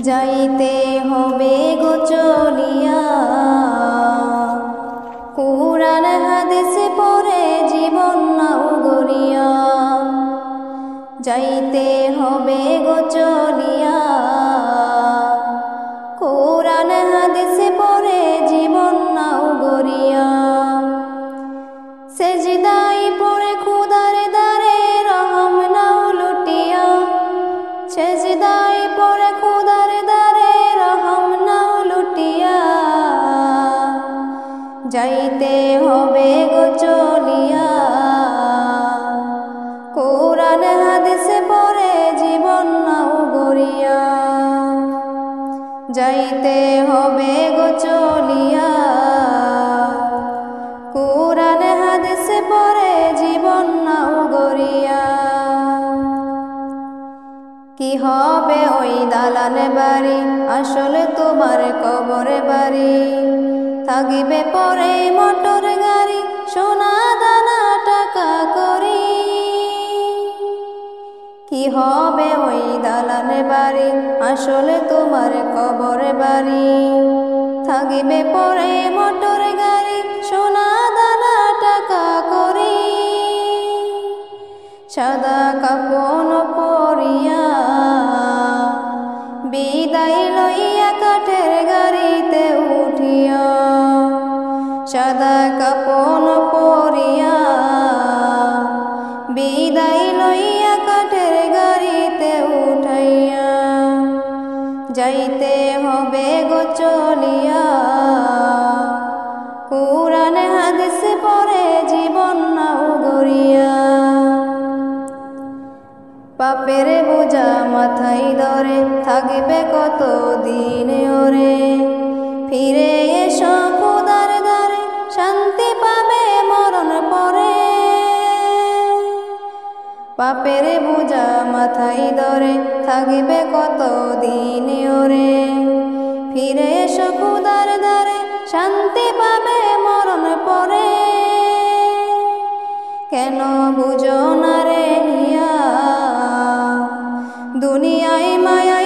যাইতে হবে গো চলিয়া, কুরআন হাদিস পড়ে জীবন নাও গড়িয়া। যাইতে হবে গো চলিয়া, কুরআন হাদিস পড়ে জীবন নাও গড়িয়া। সেজদায় পড়ে খুদার দ্বারে রহম নাও লুটিয়া, সেজদায় পড়ে খুদার দ্বারে রহম নাও লুটিয়া। যাইতে হবে গো চলিয়া, কুরআন হাদিস পড়ে জীবন নাও গড়িয়া। যাইতে হবে গো চলিয়া, কুরআন হাদিস পড়ে জীবন নাও গড়িয়া। কি হবে ওই দালান বাড়ি, আসলে তোমার কবর বাড়ি। থাকিবে পরে মোটর গাড়ি, সোনা দানা টাকা করি। কি হবে ওই দালান বাড়ি, আসলে তোমার কবর বাড়ি। থাকিবে পরে মোটর গাড়ি, সোনা দানা টাকা করি। সাদা কাফন পরিয়া বিদায় লইয়া কাঠের গাড়িতে উঠিয়া। সাদা কাফন পরিয়া বিদায় লইয়া কাঠের গাড়িতে উঠাইয়া। যাইতে হবে গো চলিয়া, কুরআন হাদিস পড়ে জীবন নাও গড়িয়া। পাপের বোঝা মাথায় ধরে থাকবে কত দিন ওরে। ফিরে এসো খোদার দ্বারে, শান্তি পাবে মরণ পরে। পাপের বোঝা মাথায় ধরে থাকবে কত দিন ওরে। ফিরে এসো খোদার দ্বারে, শান্তি পাবে মরণ পরে। কেন বুঝো না রে হিয়া, দুনিয়ায় মায়া